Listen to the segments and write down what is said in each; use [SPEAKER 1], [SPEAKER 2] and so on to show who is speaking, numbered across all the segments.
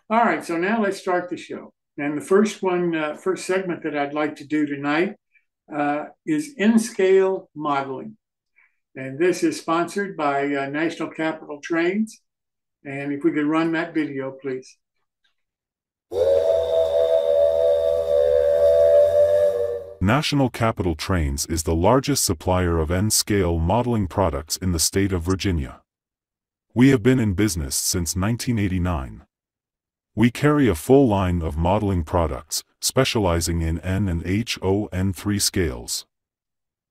[SPEAKER 1] All right, so now let's start the show. And the first segment that I'd like to do tonight is N-scale modeling. And this is sponsored by National Capital Trains. And if we could run that video, please.
[SPEAKER 2] National Capital Trains is the largest supplier of N-scale modeling products in the state of Virginia. We have been in business since 1989. We carry a full line of modeling products, specializing in N and HO-N3 scales.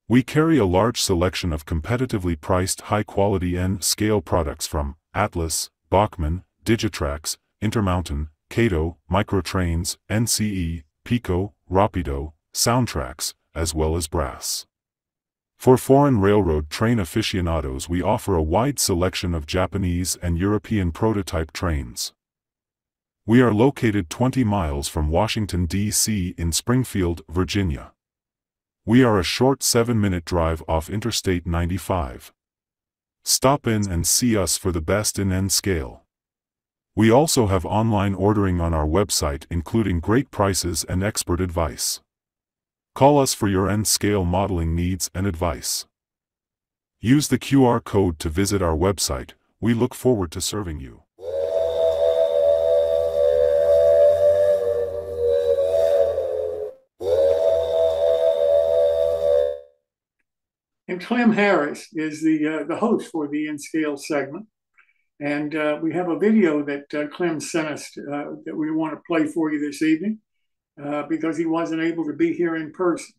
[SPEAKER 2] We carry a large selection of competitively priced high-quality N-scale products from Atlas, Bachmann, Digitrax, Intermountain, Kato, Microtrains, NCE, Pico, Rapido, Soundtrax, as well as Brass. For foreign railroad train aficionados, we offer a wide selection of Japanese and European prototype trains. We are located 20 miles from Washington, D.C. in Springfield, Virginia. We are a short 7-minute drive off Interstate 95. Stop in and see us for the best in N-scale. We also have online ordering on our website, including great prices and expert advice. Call us for your N-scale modeling needs and advice. Use the QR code to visit our website. We look forward to serving you.
[SPEAKER 1] And Clem Harris is the host for the N-scale segment. And we have a video that Clem sent us that we want to play for you this evening because he wasn't able to be here in person.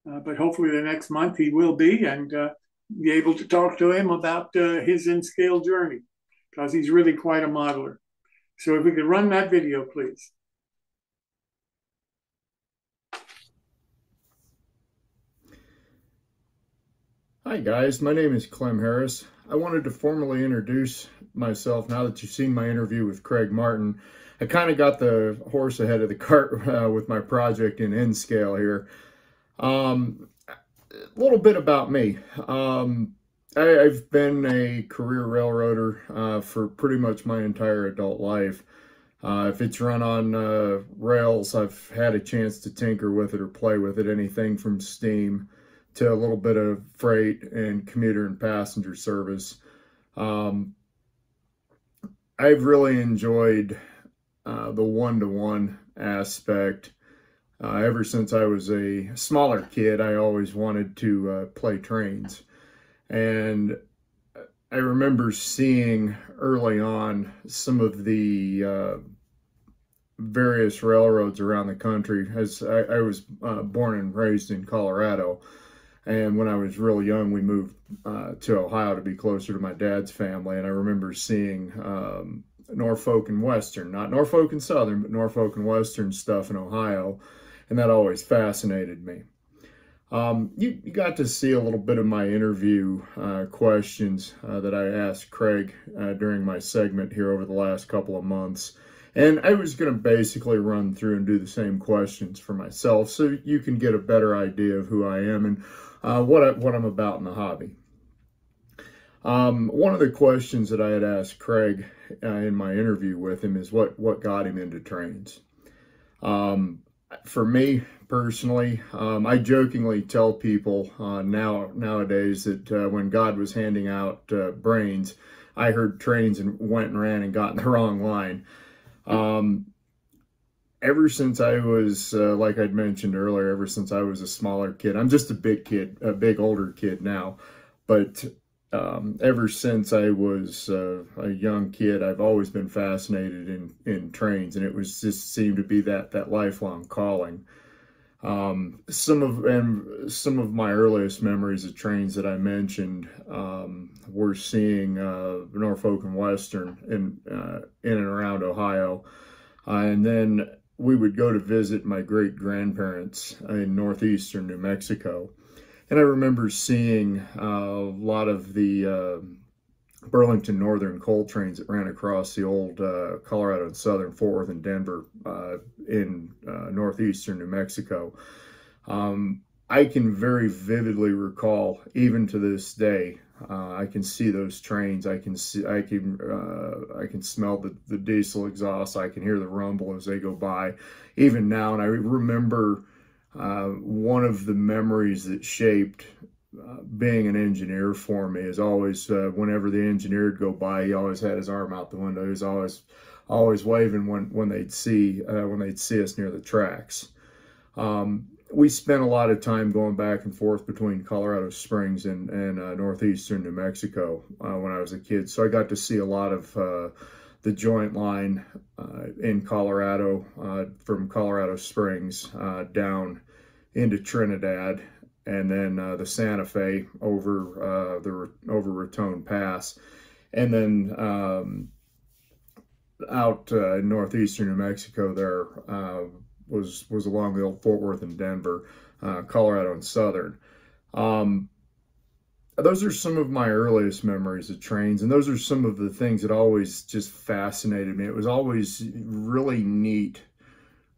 [SPEAKER 1] But hopefully the next month he will be and be able to talk to him about his N-scale journey because he's really quite a modeler. So if we could run that video, please.
[SPEAKER 3] Hi guys, my name is Clem Harris. I wanted to formally introduce myself now that you've seen my interview with Craig Martin. I kind of got the horse ahead of the cart with my project in N-scale here. A little bit about me. I've been a career railroader for pretty much my entire adult life. If it's run on rails, I've had a chance to tinker with it or play with it, anything from steam to a little bit of freight and commuter and passenger service. I've really enjoyed the one-to-one aspect. Ever since I was a smaller kid, I always wanted to play trains. And I remember seeing early on some of the various railroads around the country, as I was born and raised in Colorado. And when I was real young, we moved to Ohio to be closer to my dad's family. And I remember seeing Norfolk and Western, not Norfolk and Southern, but Norfolk and Western stuff in Ohio. And that always fascinated me. You got to see a little bit of my interview questions that I asked Craig during my segment here over the last couple of months. And I was going to basically run through and do the same questions for myself so you can get a better idea of who I am and what I'm about in the hobby. One of the questions that I had asked Craig in my interview with him is what got him into trains. For me personally, I jokingly tell people nowadays that when God was handing out brains, I heard trains and went and ran and got in the wrong line. Ever since I was, like I'd mentioned earlier, ever since I was a smaller kid, I'm just a big older kid now, but ever since I was a young kid, I've always been fascinated in trains, and it was just seemed to be that lifelong calling. Some of my earliest memories of trains that I mentioned were seeing Norfolk and Western in and around Ohio, and then we would go to visit my great-grandparents in northeastern New Mexico. And I remember seeing a lot of the Burlington Northern coal trains that ran across the old Colorado and Southern, Fort Worth and Denver in northeastern New Mexico. I can very vividly recall, even to this day, I can see those trains. I can smell the diesel exhaust. I can hear the rumble as they go by, even now. And I remember one of the memories that shaped being an engineer for me is always whenever the engineer would go by, he always had his arm out the window. He was always waving when they'd see us near the tracks. We spent a lot of time going back and forth between Colorado Springs and northeastern New Mexico when I was a kid. So I got to see a lot of the joint line in Colorado, from Colorado Springs down into Trinidad, and then the Santa Fe over Raton Pass, and then out in northeastern New Mexico there was along the old Fort Worth and Denver, Colorado and Southern. Those are some of my earliest memories of trains, and those are some of the things that always just fascinated me. It was always really neat,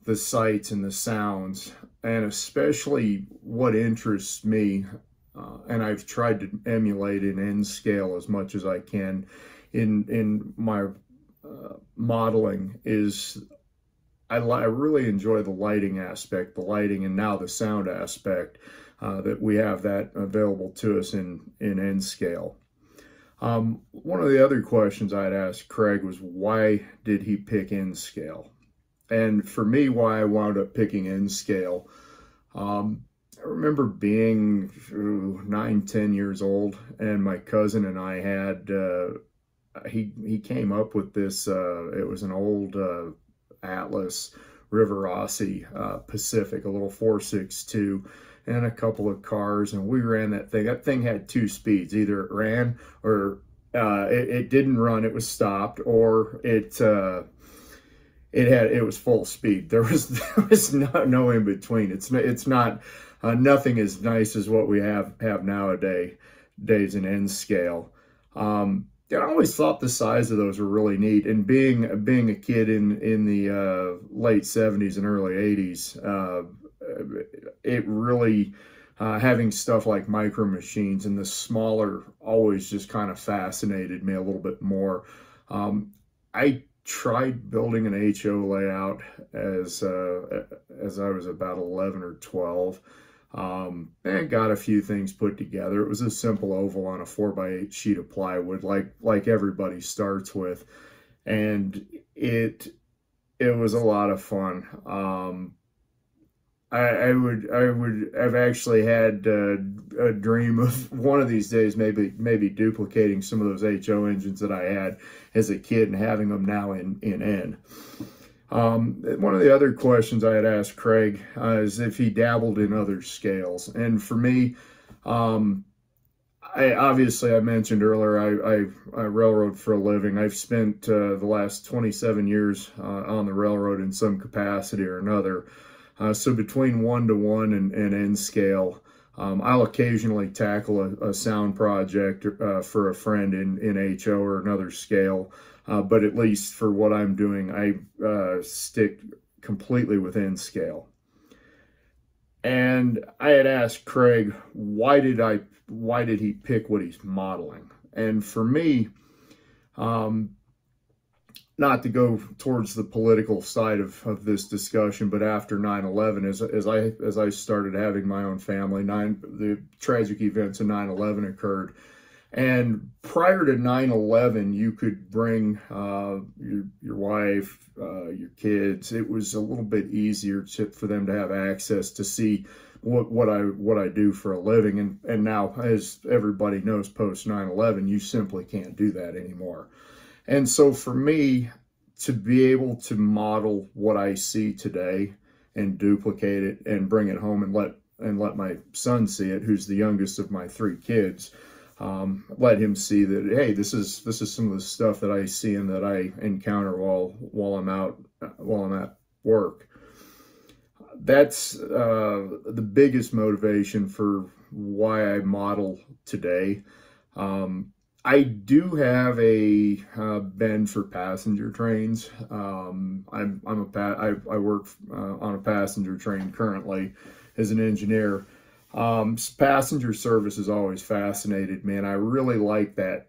[SPEAKER 3] the sights and the sounds, and especially what interests me, and I've tried to emulate in N scale as much as I can in my modeling, is I really enjoy the lighting aspect, the lighting, and now the sound aspect, that we have that available to us in N scale. One of the other questions I'd asked Craig was, why did he pick N scale? And for me, why I wound up picking N scale, I remember being 9, 10 years old, and my cousin and I had, he came up with this, it was an old Atlas Rivarossi Pacific, a little 462, and a couple of cars, and we ran that thing. That thing had 2 speeds: either it ran or it didn't run, it was stopped, or it was full speed. There was no in between. It's not nothing as nice as what we have nowadays in N scale. I always thought the size of those were really neat, and being a kid in the late 70s and early 80s, it really, having stuff like Micro Machines and the smaller always just kind of fascinated me a little bit more. I tried building an HO layout as I was about 11 or 12. And got a few things put together. It was a simple oval on a 4x8 sheet of plywood, like everybody starts with, and it was a lot of fun. I've actually had a dream of one of these days maybe duplicating some of those HO engines that I had as a kid and having them now in N. One of the other questions I had asked Craig is if he dabbled in other scales. And for me, I mentioned earlier, I railroad for a living. I've spent the last 27 years on the railroad in some capacity or another. So between 1-to-1 and N scale, I'll occasionally tackle a sound project for a friend in HO or another scale. But at least for what I'm doing, I stick completely with N scale. And I had asked Craig, why did he pick what he's modeling? And for me, not to go towards the political side of this discussion, but after 9/11, as I started having my own family, the tragic events of 9/11 occurred. And prior to 9/11, you could bring your wife, your kids. It was a little bit easier for them to have access to see what I do for a living. And now, as everybody knows, post 9/11, you simply can't do that anymore. And so for me, to be able to model what I see today and duplicate it and bring it home and let my son see it, who's the youngest of my 3 kids. Let him see that, hey, this is some of the stuff that I see and that I encounter while I'm at work. That's the biggest motivation for why I model today. I do have a bend for passenger trains. I work on a passenger train currently as an engineer. Passenger service has always fascinated me, and I really like that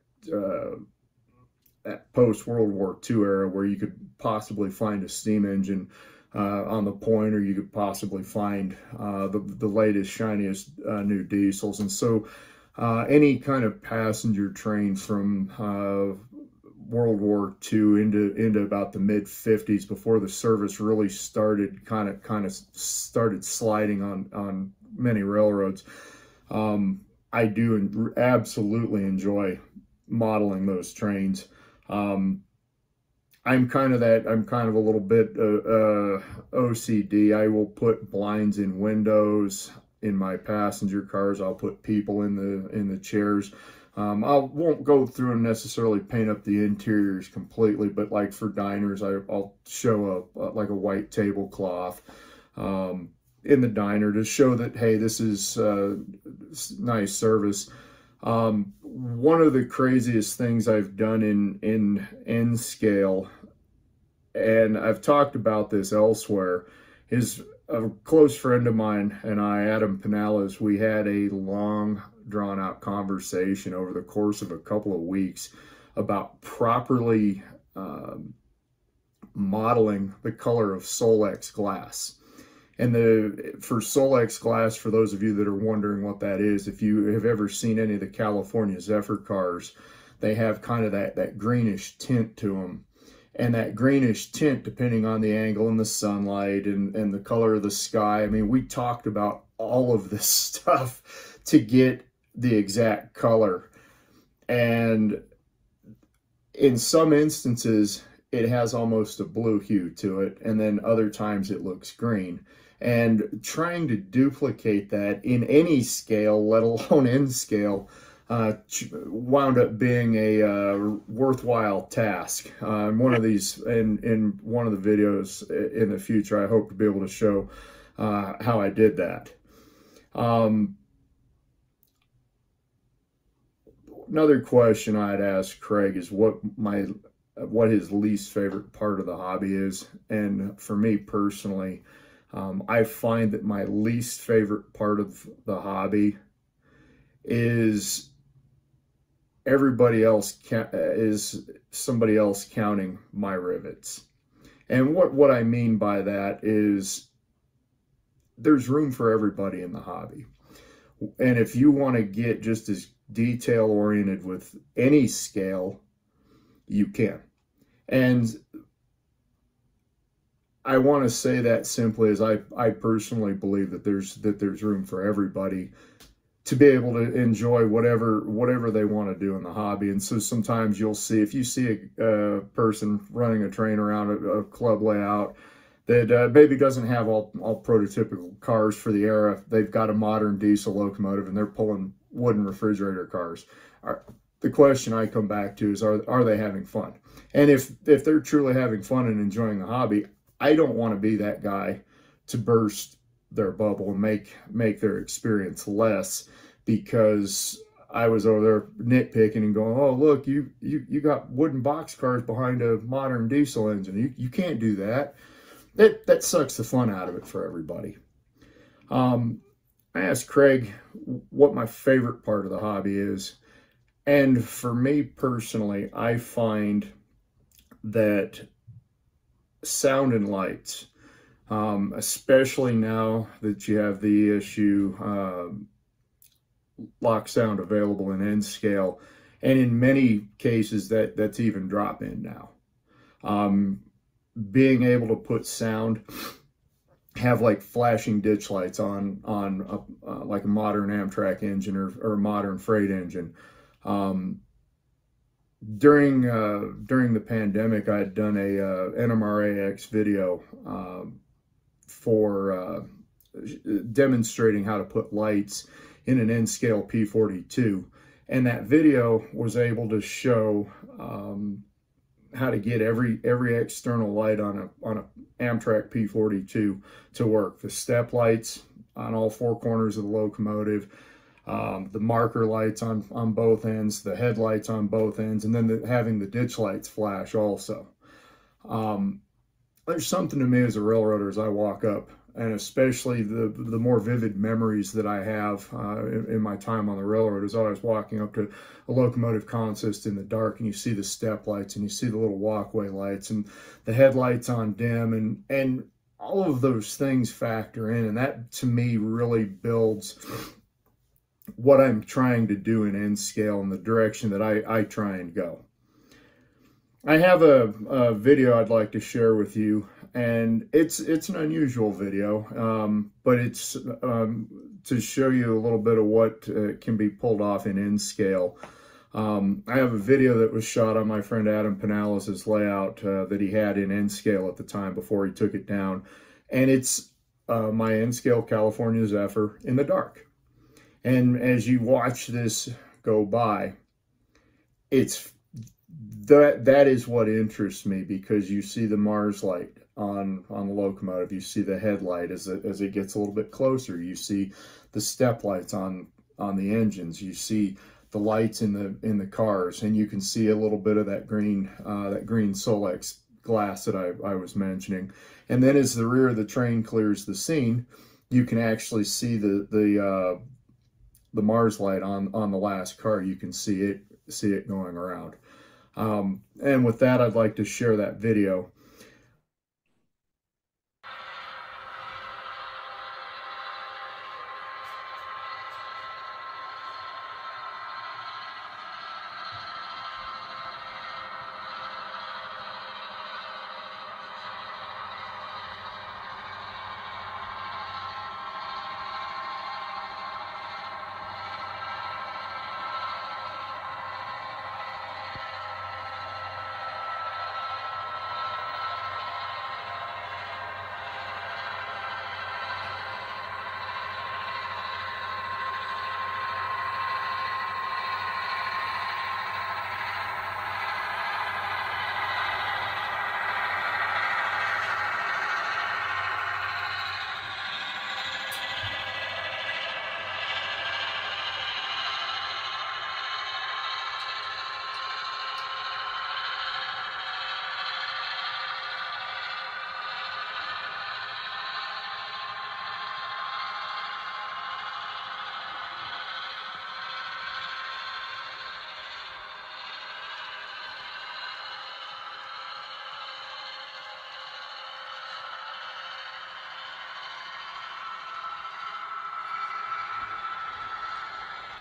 [SPEAKER 3] post-World War II era where you could possibly find a steam engine on the point, or you could possibly find the latest, shiniest new diesels. And so any kind of passenger train from World War II into about the mid 50s, before the service really started kind of started sliding on many railroads. I do absolutely enjoy modeling those trains. I'm kind of a little bit OCD. I will put blinds in windows in my passenger cars. I'll put people in the chairs. I won't go through and necessarily paint up the interiors completely, but like for diners, I'll show like a white tablecloth in the diner to show that, hey, this is nice service. One of the craziest things I've done in N scale, and I've talked about this elsewhere, is a close friend of mine and I, Adam Pinellas, we had a long drawn out conversation over the course of a couple of weeks about properly modeling the color of Solex glass. And for Solex glass, for those of you that are wondering what that is, if you have ever seen any of the California Zephyr cars, they have kind of that greenish tint to them. And that greenish tint, depending on the angle and the sunlight and the color of the sky. I mean, we talked about all of this stuff to get the exact color. And in some instances, it has almost a blue hue to it. And then other times it looks green. And trying to duplicate that in any scale, let alone N scale, wound up being a worthwhile task. One of these, in one of the videos in the future, I hope to be able to show how I did that. Another question I'd ask Craig is what his least favorite part of the hobby is. And for me personally, I find that my least favorite part of the hobby is somebody else counting my rivets. And what I mean by that is there's room for everybody in the hobby. And if you want to get just as detail oriented with any scale, you can. And I want to say that simply as I personally believe that there's room for everybody to be able to enjoy whatever they want to do in the hobby. And so sometimes you'll see, if you see a person running a train around a club layout that maybe doesn't have all prototypical cars for the era, they've got a modern diesel locomotive and they're pulling wooden refrigerator cars. The question I come back to is, are they having fun? And if they're truly having fun and enjoying the hobby, I don't want to be that guy to burst their bubble and make their experience less because I was over there nitpicking and going, oh, look, you got wooden box cars behind a modern diesel engine. You can't do that. That sucks the fun out of it for everybody. I asked Craig what my favorite part of the hobby is. And for me personally, I find that sound and lights, especially now that you have the issue lock sound available in N scale, and in many cases that's even drop in now. Being able to put sound, have like flashing ditch lights on like a modern Amtrak engine or a modern freight engine. During the pandemic, I had done a NMRAX video for demonstrating how to put lights in an N-scale P42, and that video was able to show how to get every external light on a Amtrak P42 to work. The step lights on all four corners of the locomotive, the marker lights on both ends, the headlights on both ends, and then having the ditch lights flash also. There's something to me as a railroader as I walk up and especially the more vivid memories that I have in my time on the railroad is always walking up to a locomotive consist in the dark, and you see the step lights and you see the little walkway lights and the headlights on dim, and all of those things factor in, and that to me really builds what I'm trying to do in N scale and the direction that I try and go. I have a video I'd like to share with you, and it's an unusual video, but it's to show you a little bit of what can be pulled off in N scale. I have a video that was shot on my friend Adam Pinales' layout that he had in N scale at the time before he took it down, and it's my N scale California Zephyr in the dark. And as you watch this go by, it's that is what interests me, because you see the Mars light on the locomotive, you see the headlight as it gets a little bit closer, you see the step lights on the engines, you see the lights in the cars, and you can see a little bit of that green Solex glass that I was mentioning. And then as the rear of the train clears the scene, you can actually see the Mars light on the last car. You can see it going around. And with that, I'd like to share that video.